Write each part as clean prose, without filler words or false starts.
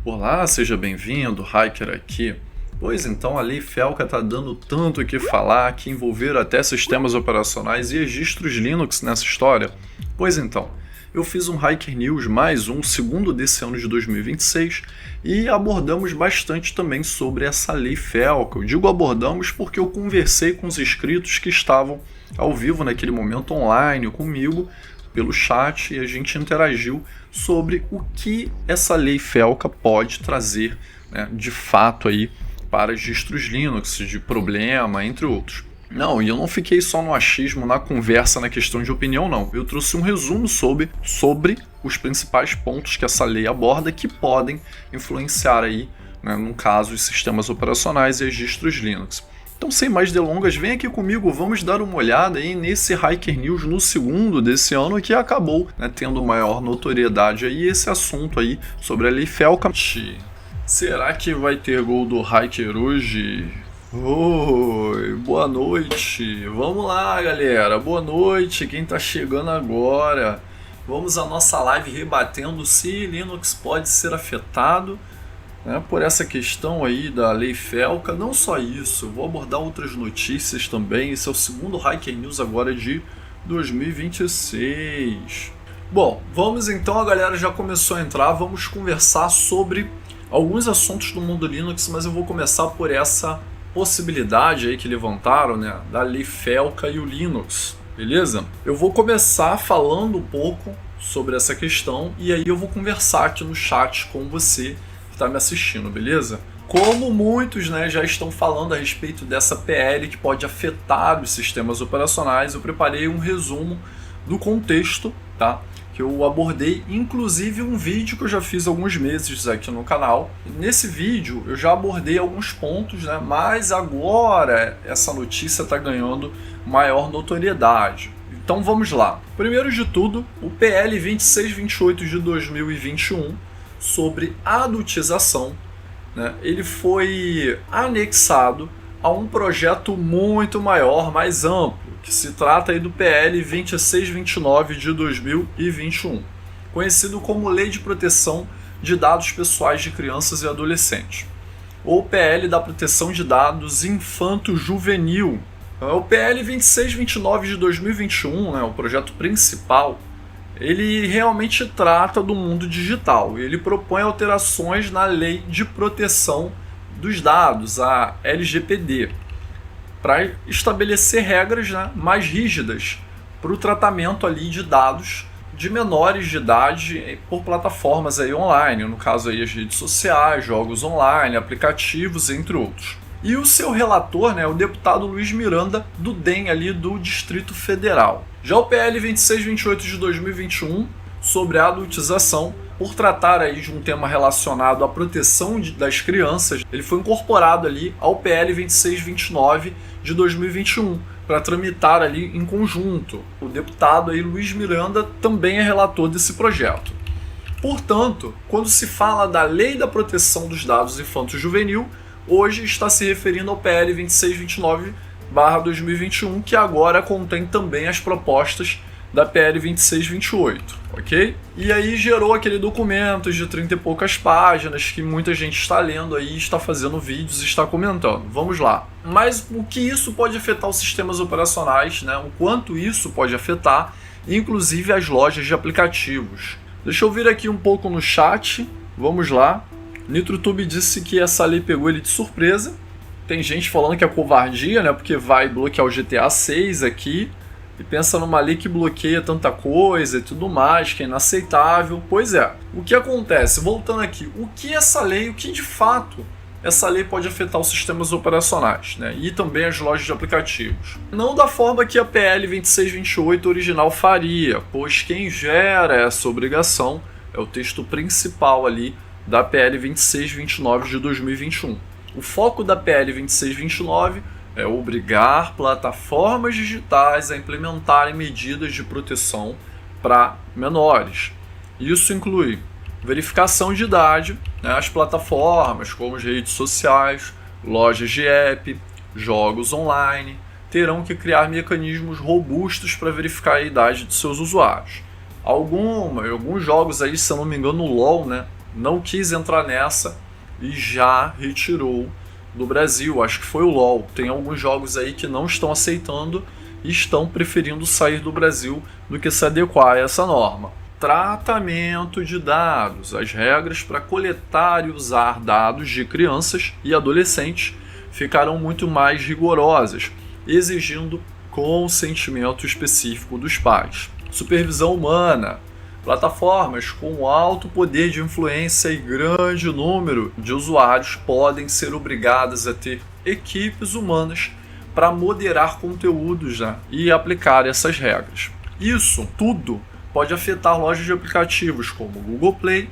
Olá, seja bem-vindo, Hiker aqui. Pois então, a Lei Felca está dando tanto o que falar que envolveram até sistemas operacionais e registros Linux nessa história. Pois então, eu fiz um Hiker News mais um, segundo desse ano de 2026, e abordamos bastante também sobre essa Lei Felca. Eu digo abordamos porque eu conversei com os inscritos que estavam ao vivo naquele momento online comigo, pelo chat, e a gente interagiu sobre o que essa Lei Felca pode trazer, né, de fato aí para registros Linux, de problema, entre outros. Não, e eu não fiquei só no achismo, na conversa, na questão de opinião, não. Eu trouxe um resumo sobre os principais pontos que essa lei aborda que podem influenciar aí, né, no caso, os sistemas operacionais e registros Linux. Então, sem mais delongas, vem aqui comigo, vamos dar uma olhada aí nesse Hiker News no segundo desse ano que acabou, né, tendo maior notoriedade aí esse assunto aí sobre a Lei Felca. Será que vai ter gol do Hiker hoje? Oi, boa noite. Vamos lá, galera. Boa noite, quem tá chegando agora. Vamos à nossa live rebatendo se Linux pode ser afetado, né, por essa questão aí da Lei Felca. Não só isso, vou abordar outras notícias também. Esse é o segundo Hiker News agora de 2026. Bom, vamos então, a galera já começou a entrar, vamos conversar sobre alguns assuntos do mundo Linux, mas eu vou começar por essa possibilidade aí que levantaram, né, da Lei Felca e o Linux, beleza? Eu vou começar falando um pouco sobre essa questão e aí eu vou conversar aqui no chat com você que está me assistindo, beleza? Como muitos, né, já estão falando a respeito dessa PL que pode afetar os sistemas operacionais, eu preparei um resumo do contexto, tá? Que eu abordei, inclusive um vídeo que eu já fiz há alguns meses aqui no canal. Nesse vídeo eu já abordei alguns pontos, né? Mas agora essa notícia está ganhando maior notoriedade. Então vamos lá. Primeiro de tudo, o PL 2628 de 2021 sobre adultização, né? Ele foi anexado a um projeto muito maior, mais amplo, que se trata aí do PL 2629 de 2021, conhecido como Lei de Proteção de Dados Pessoais de Crianças e Adolescentes, ou PL da Proteção de Dados Infanto-Juvenil. O PL 2629 de 2021, né, o projeto principal, ele realmente trata do mundo digital. Ele propõe alterações na Lei de Proteção dos Dados, a LGPD, para estabelecer regras, né, mais rígidas para o tratamento ali de dados de menores de idade por plataformas aí online, no caso aí as redes sociais, jogos online, aplicativos, entre outros. E o seu relator, né, o deputado Luiz Miranda, do DEM ali do Distrito Federal. Já o PL 2628 de 2021, sobre a adultização, por tratar aí de um tema relacionado à proteção das crianças, ele foi incorporado ali ao PL 2629 de 2021 para tramitar ali em conjunto. O deputado aí Luiz Miranda também é relator desse projeto. Portanto, quando se fala da Lei da Proteção dos Dados Infanto-Juvenil, hoje está se referindo ao PL 2629/2021, que agora contém também as propostas da PL 2628, ok? E aí gerou aquele documento de 30 e poucas páginas que muita gente está lendo aí, está fazendo vídeos e está comentando. Vamos lá. Mas o que isso pode afetar os sistemas operacionais, né? O quanto isso pode afetar, inclusive as lojas de aplicativos. Deixa eu vir aqui um pouco no chat. Vamos lá. NitroTube disse que essa lei pegou ele de surpresa. Tem gente falando que é covardia, né? Porque vai bloquear o GTA 6 aqui. E pensa numa lei que bloqueia tanta coisa e tudo mais, que é inaceitável. Pois é, o que acontece? Voltando aqui, o que de fato essa lei pode afetar os sistemas operacionais, né? E também as lojas de aplicativos. Não da forma que a PL 2628 original faria, pois quem gera essa obrigação é o texto principal ali da PL 2629 de 2021. O foco da PL 2629 é obrigar plataformas digitais a implementarem medidas de proteção para menores. Isso inclui verificação de idade, né, as plataformas como as redes sociais, lojas de app, jogos online, terão que criar mecanismos robustos para verificar a idade de seus usuários. Alguns jogos aí, se eu não me engano, o LoL, né, não quis entrar nessa e já retirou do Brasil. Acho que foi o LoL. Tem alguns jogos aí que não estão aceitando e estão preferindo sair do Brasil do que se adequar a essa norma. Tratamento de dados. As regras para coletar e usar dados de crianças e adolescentes ficarão muito mais rigorosas, exigindo consentimento específico dos pais. Supervisão humana. Plataformas com alto poder de influência e grande número de usuários podem ser obrigadas a ter equipes humanas para moderar conteúdos, né, e aplicar essas regras. Isso tudo pode afetar lojas de aplicativos como o Google Play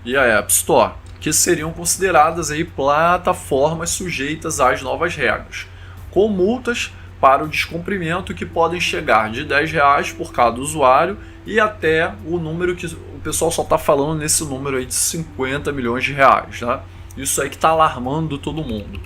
e a App Store, que seriam consideradas aí plataformas sujeitas às novas regras, com multas para o descumprimento que podem chegar de R$10 por cada usuário e até o número que o pessoal só está falando nesse número aí de 50 milhões de reais. Né? Isso aí que está alarmando todo mundo.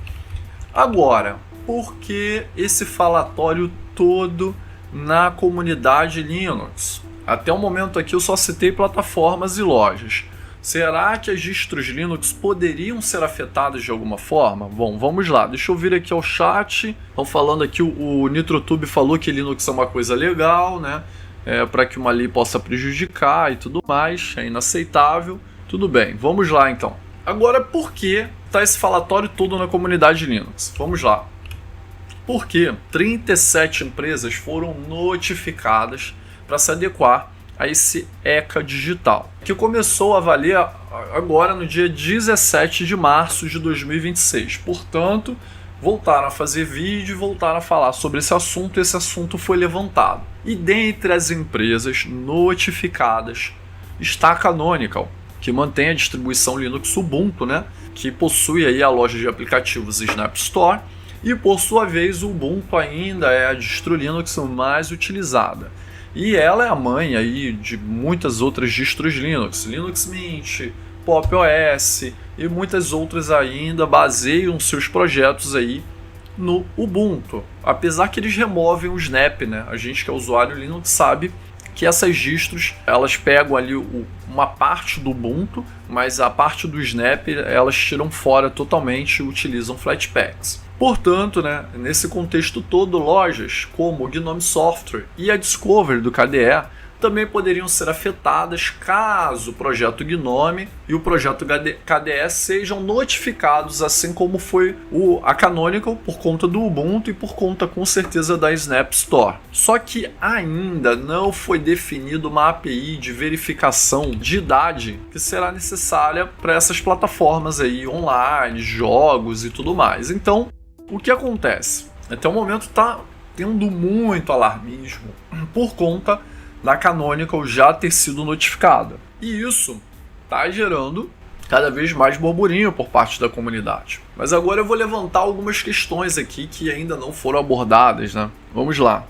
Agora, por que esse falatório todo na comunidade Linux? Até o momento aqui eu só citei plataformas e lojas. Será que as distros Linux poderiam ser afetadas de alguma forma? Bom, vamos lá. Deixa eu vir aqui ao chat. Estão falando aqui, o NitroTube falou que Linux é uma coisa legal, né? Para que uma lei possa prejudicar e tudo mais. É inaceitável. Tudo bem, vamos lá então. Agora, por que está esse falatório todo na comunidade Linux? Vamos lá. Porque 37 empresas foram notificadas para se adequar a esse ECA digital, que começou a valer agora no dia 17 de março de 2026. Portanto, voltaram a fazer vídeo e voltaram a falar sobre esse assunto foi levantado. E dentre as empresas notificadas está a Canonical, que mantém a distribuição Linux Ubuntu, né, que possui aí a loja de aplicativos Snap Store, e por sua vez o Ubuntu ainda é a distro Linux mais utilizada. E ela é a mãe aí de muitas outras distros Linux, Linux Mint, Pop! OS e muitas outras ainda baseiam seus projetos aí no Ubuntu. Apesar que eles removem o Snap, né? A gente que é usuário Linux sabe que essas distros, elas pegam ali uma parte do Ubuntu, mas a parte do Snap elas tiram fora totalmente e utilizam Flatpaks. Portanto, né, nesse contexto todo, lojas como o Gnome Software e a Discovery do KDE também poderiam ser afetadas caso o projeto Gnome e o projeto KDE sejam notificados, assim como foi a Canonical por conta do Ubuntu e por conta com certeza da Snap Store. Só que ainda não foi definida uma API de verificação de idade que será necessária para essas plataformas aí online, jogos e tudo mais. Então, o que acontece? Até o momento está tendo muito alarmismo por conta da Canonical já ter sido notificada. E isso está gerando cada vez mais burburinho por parte da comunidade. Mas agora eu vou levantar algumas questões aqui que ainda não foram abordadas, né? Vamos lá.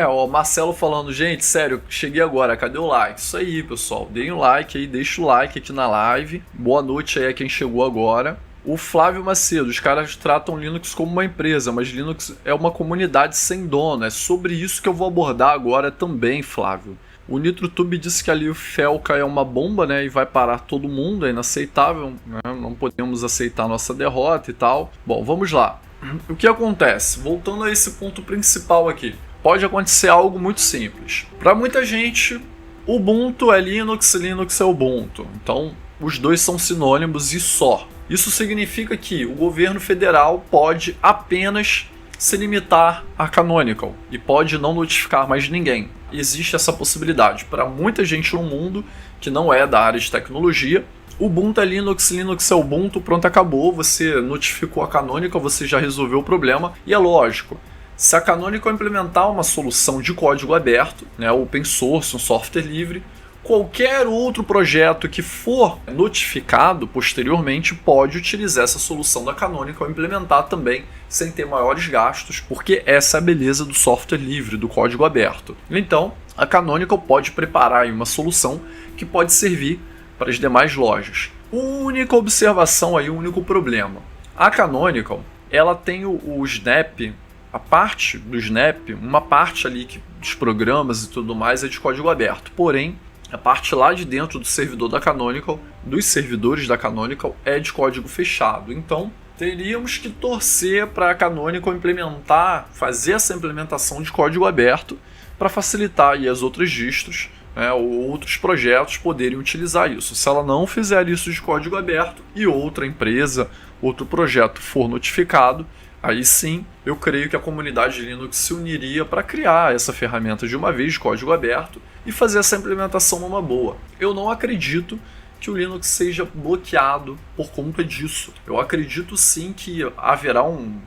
O Marcelo falando, gente, sério, cheguei agora, cadê o like? Isso aí, pessoal, deem o like aí, deixa o like aqui na live. Boa noite aí a quem chegou agora. O Flávio Macedo, os caras tratam Linux como uma empresa, mas Linux é uma comunidade sem dono. É sobre isso que eu vou abordar agora também, Flávio. O NitroTube disse que ali o Felca é uma bomba, né, e vai parar todo mundo, é inaceitável, né, não podemos aceitar nossa derrota e tal. Bom, vamos lá. O que acontece? Voltando a esse ponto principal aqui. Pode acontecer algo muito simples. Para muita gente, Ubuntu é Linux, Linux é Ubuntu. Então, os dois são sinônimos e só. Isso significa que o governo federal pode apenas se limitar a Canonical e pode não notificar mais ninguém. Existe essa possibilidade. Para muita gente no mundo que não é da área de tecnologia, Ubuntu é Linux, Linux é Ubuntu, pronto, acabou. Você notificou a Canonical, você já resolveu o problema. E é lógico, se a Canonical implementar uma solução de código aberto, né, open source, um software livre, qualquer outro projeto que for notificado posteriormente pode utilizar essa solução da Canonical e implementar também sem ter maiores gastos, porque essa é a beleza do software livre, do código aberto. Então, a Canonical pode preparar aí uma solução que pode servir para as demais lojas. Única observação aí, o único problema. A Canonical, ela tem o Snap, a parte do Snap, uma parte ali dos programas e tudo mais é de código aberto, porém, a parte lá de dentro do servidor da Canonical dos servidores da Canonical é de código fechado. Então, teríamos que torcer para a Canonical fazer essa implementação de código aberto para facilitar aí as outras distros, né, ou outros projetos poderem utilizar isso. Se ela não fizer isso de código aberto e outra empresa, outro projeto for notificado, aí sim eu creio que a comunidade Linux se uniria para criar essa ferramenta de uma vez de código aberto e fazer essa implementação numa boa. Eu não acredito que o Linux seja bloqueado por conta disso. Eu acredito sim que haverá um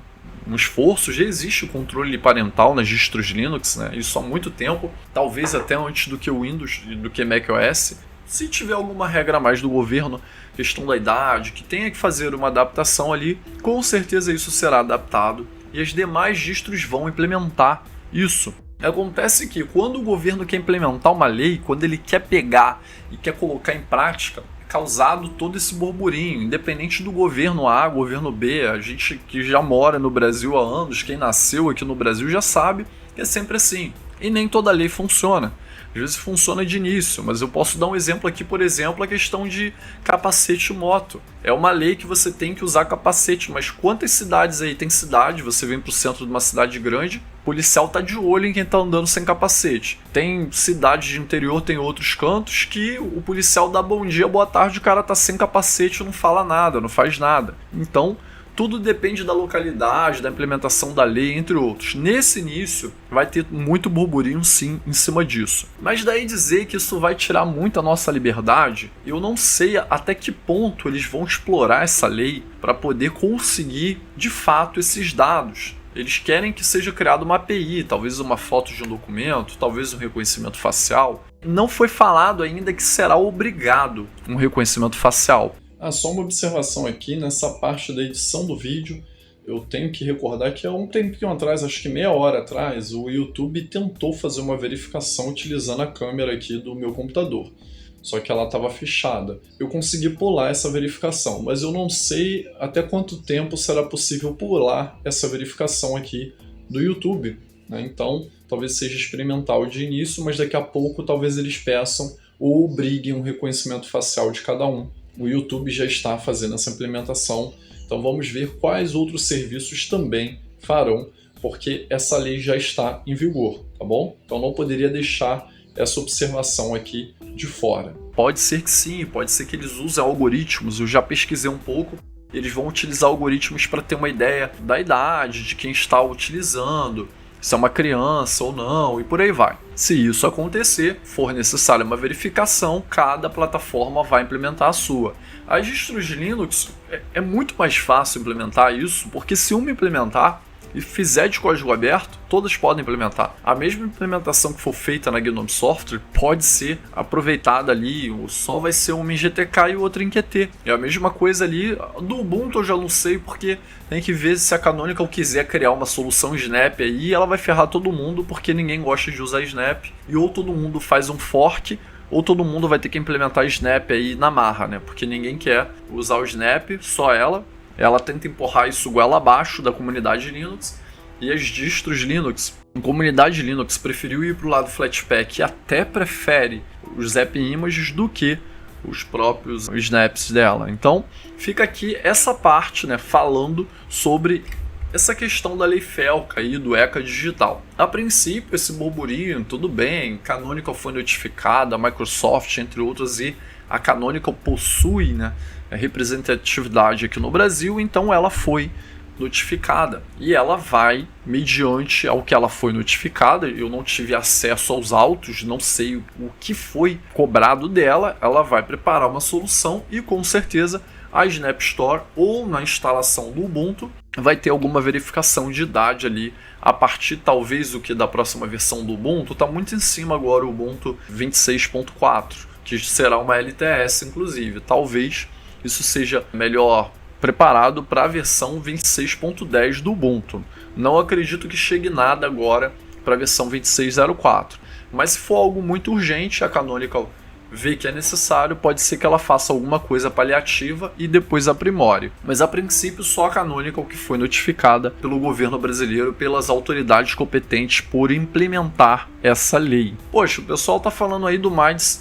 esforço, já existe o controle parental nas distros Linux, né? Isso há muito tempo, talvez até antes do que o Windows, do que macOS. Se tiver alguma regra a mais do governo, questão da idade, que tenha que fazer uma adaptação ali, com certeza isso será adaptado e as demais distros vão implementar isso. Acontece que quando o governo quer implementar uma lei, quando ele quer pegar e quer colocar em prática, é causado todo esse burburinho, independente do governo A, governo B. A gente que já mora no Brasil há anos, quem nasceu aqui no Brasil já sabe que é sempre assim. E nem toda lei funciona. Às vezes funciona de início, mas eu posso dar um exemplo aqui, por exemplo, a questão de capacete moto. É uma lei que você tem que usar capacete, mas quantas cidades aí tem cidade, você vem para o centro de uma cidade grande, o policial tá de olho em quem tá andando sem capacete. Tem cidades de interior, tem outros cantos que o policial dá bom dia, boa tarde, o cara tá sem capacete e não fala nada, não faz nada. Então, tudo depende da localidade, da implementação da lei, entre outros. Nesse início, vai ter muito burburinho sim em cima disso. Mas daí dizer que isso vai tirar muito a nossa liberdade, eu não sei até que ponto eles vão explorar essa lei para poder conseguir, de fato, esses dados. Eles querem que seja criada uma API, talvez uma foto de um documento, talvez um reconhecimento facial. Não foi falado ainda que será obrigado um reconhecimento facial. Só uma observação aqui, nessa parte da edição do vídeo, eu tenho que recordar que há um tempinho atrás, acho que meia hora atrás, o YouTube tentou fazer uma verificação utilizando a câmera aqui do meu computador. Só que ela estava fechada. Eu consegui pular essa verificação, mas eu não sei até quanto tempo será possível pular essa verificação aqui do YouTube, né? Então, talvez seja experimental de início, mas daqui a pouco talvez eles peçam ou obriguem um reconhecimento facial de cada um. O YouTube já está fazendo essa implementação, então vamos ver quais outros serviços também farão, porque essa lei já está em vigor, tá bom? Então não poderia deixar essa observação aqui de fora. Pode ser que sim, pode ser que eles usem algoritmos, eu já pesquisei um pouco, eles vão utilizar algoritmos para ter uma ideia da idade, de quem está utilizando, se é uma criança ou não, e por aí vai. Se isso acontecer, for necessária uma verificação, cada plataforma vai implementar a sua. As distros de Linux é muito mais fácil implementar isso, porque se uma implementar e fizer de código aberto, todas podem implementar. A mesma implementação que for feita na GNOME Software pode ser aproveitada ali, só vai ser uma em GTK e outra em Qt. É a mesma coisa ali, do Ubuntu eu já não sei, porque tem que ver se a Canonical quiser criar uma solução Snap aí, ela vai ferrar todo mundo, porque ninguém gosta de usar Snap, e ou todo mundo faz um fork, ou todo mundo vai ter que implementar Snap aí na marra, né? Porque ninguém quer usar o Snap, só ela. Ela tenta empurrar isso goela abaixo da comunidade Linux, e as distros Linux, a comunidade Linux preferiu ir para o lado Flatpak e até prefere os Zap Images do que os próprios snaps dela. Então fica aqui essa parte, né, falando sobre essa questão da lei Felca e do ECA digital. A princípio, esse burburinho, tudo bem, Canonical foi notificada, a Microsoft, entre outras, e a Canonical possui, né, representatividade aqui no Brasil, então ela foi notificada. E ela vai, mediante ao que ela foi notificada, eu não tive acesso aos autos, não sei o que foi cobrado dela, ela vai preparar uma solução e com certeza a Snap Store ou na instalação do Ubuntu vai ter alguma verificação de idade ali, a partir talvez do que da próxima versão do Ubuntu, está muito em cima agora o Ubuntu 26.4, que será uma LTS inclusive, talvez isso seja melhor preparado para a versão 26.10 do Ubuntu. Não acredito que chegue nada agora para a versão 26.04, mas se for algo muito urgente, a Canonical vê que é necessário, pode ser que ela faça alguma coisa paliativa e depois aprimore. Mas a princípio só a Canonical que foi notificada pelo governo brasileiro, pelas autoridades competentes por implementar essa lei. Poxa, o pessoal tá falando aí do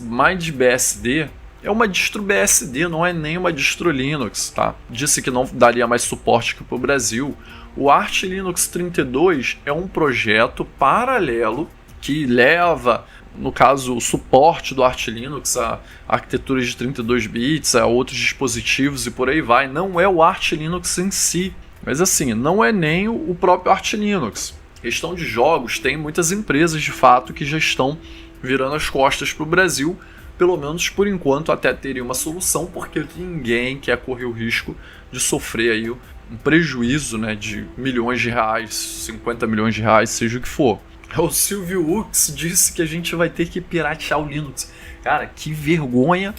MindBSD, é uma distro BSD, não é nem uma distro Linux, tá? Disse que não daria mais suporte aqui para o Brasil. O Arch Linux 32 é um projeto paralelo que leva, no caso, o suporte do Arch Linux a arquiteturas de 32 bits, a outros dispositivos e por aí vai. Não é o Arch Linux em si, mas assim, não é nem o próprio Arch Linux. Questão de jogos, tem muitas empresas de fato que já estão virando as costas para o Brasil, pelo menos por enquanto, até terem uma solução, porque ninguém quer correr o risco de sofrer aí um prejuízo, né, de milhões de reais, 50 milhões de reais, seja o que for. O Silvio Ux disse que a gente vai ter que piratear o Linux. Cara, que vergonha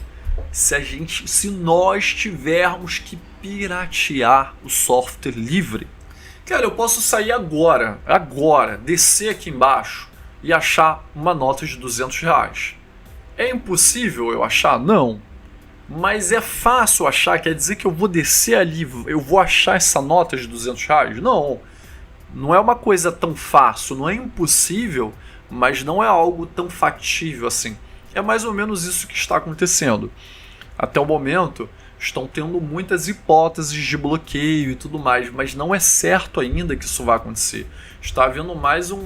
se nós tivermos que piratear o software livre. Cara, eu posso sair agora, descer aqui embaixo e achar uma nota de 200 reais. É impossível eu achar? Não. Mas é fácil achar, quer dizer que eu vou descer ali, eu vou achar essa nota de 200 reais? Não. Não é uma coisa tão fácil, não é impossível, mas não é algo tão factível assim. É mais ou menos isso que está acontecendo. Até o momento, estão tendo muitas hipóteses de bloqueio e tudo mais, mas não é certo ainda que isso vai acontecer. Está havendo mais um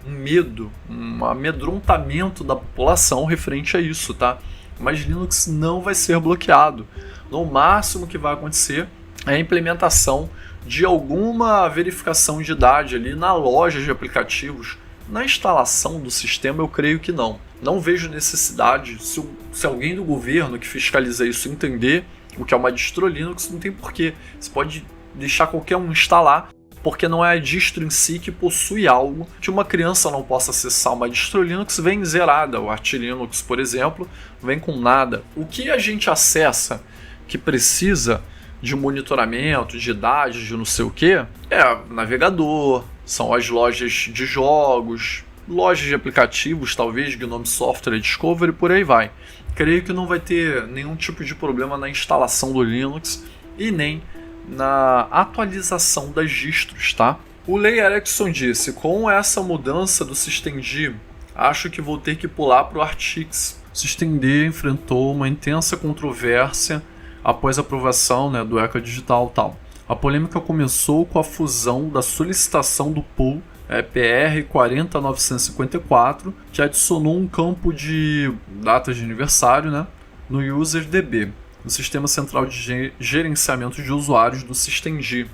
medo, um amedrontamento da população referente a isso, tá? Mas Linux não vai ser bloqueado. No máximo que vai acontecer é a implementação de alguma verificação de idade ali na loja de aplicativos. Na instalação do sistema, eu creio que não. Não vejo necessidade. Se alguém do governo que fiscaliza isso entender o que é uma distro Linux, não tem porquê. Você pode deixar qualquer um instalar, porque não é a distro em si que possui algo que uma criança não possa acessar. Uma distro Linux vem zerada. O Arch Linux, por exemplo, vem com nada. O que a gente acessa que precisa de monitoramento, de idade, de não sei o que, é navegador, são as lojas de jogos, lojas de aplicativos, talvez Gnome Software Discovery, por aí vai. Creio que não vai ter nenhum tipo de problema na instalação do Linux e nem na atualização das distros, tá? O Lei Erickson disse: com essa mudança do systemd, acho que vou ter que pular para o Artix. O systemd enfrentou uma intensa controvérsia após a aprovação, né, do ECA Digital e tal. A polêmica começou com a fusão da solicitação do pool PR 40954, que adicionou um campo de data de aniversário, né, no UserDB, no Sistema Central de Gerenciamento de Usuários do systemd.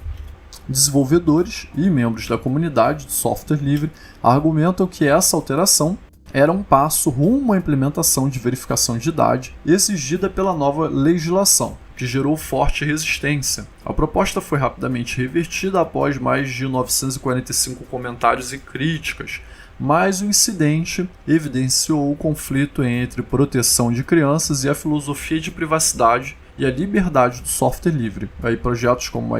Desenvolvedores e membros da comunidade de software livre argumentam que essa alteração era um passo rumo à implementação de verificação de idade exigida pela nova legislação, que gerou forte resistência. A proposta foi rapidamente revertida após mais de 945 comentários e críticas, mas o incidente evidenciou o conflito entre proteção de crianças e a filosofia de privacidade e a liberdade do software livre. Aí projetos como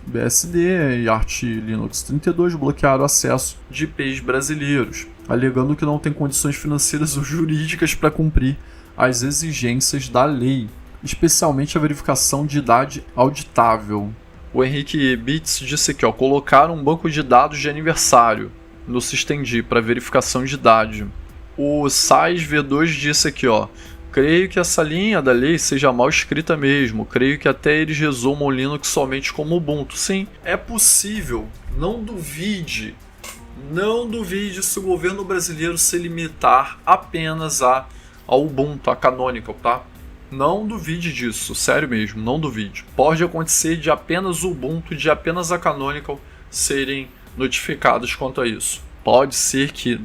BSD e Arch Linux 32 bloquearam o acesso de IPs brasileiros, alegando que não tem condições financeiras ou jurídicas para cumprir as exigências da lei, especialmente a verificação de idade auditável. O Henrique Bitts disse que colocaram um banco de dados de aniversário no systemd para verificação de idade. O Sais V2 disse aqui, creio que essa linha da lei seja mal escrita mesmo, creio que até eles resumam o Linux somente como Ubuntu. Sim, é possível, não duvide se o governo brasileiro se limitar apenas ao Ubuntu, a Canonical, tá? Não duvide disso, sério mesmo, não duvide. Pode acontecer de apenas o Ubuntu, de apenas a Canonical serem notificados quanto a isso. Pode ser que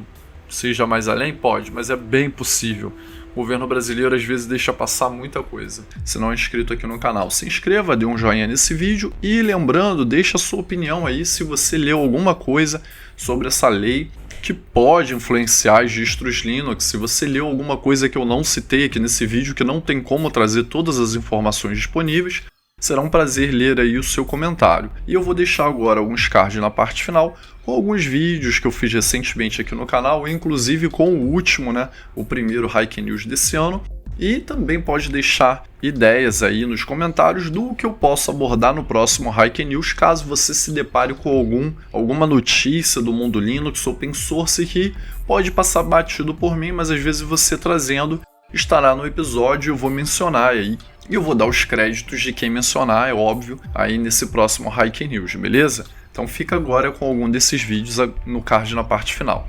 seja mais além? Pode, mas é bem possível. O governo brasileiro às vezes deixa passar muita coisa. Se não é inscrito aqui no canal, se inscreva, dê um joinha nesse vídeo e lembrando, deixa a sua opinião aí se você leu alguma coisa sobre essa lei que pode influenciar as distros Linux. Se você leu alguma coisa que eu não citei aqui nesse vídeo, que não tem como trazer todas as informações disponíveis, será um prazer ler aí o seu comentário. E eu vou deixar agora alguns cards na parte final, com alguns vídeos que eu fiz recentemente aqui no canal, inclusive com o último, né, o primeiro Hike News desse ano. E também pode deixar ideias aí nos comentários do que eu posso abordar no próximo Hike News, caso você se depare com alguma notícia do mundo Linux ou open source que pode passar batido por mim, mas às vezes você trazendo estará no episódio, eu vou mencionar aí. E eu vou dar os créditos de quem mencionar, é óbvio, aí nesse próximo Haikyuu News, beleza? Então fica agora com algum desses vídeos no card na parte final.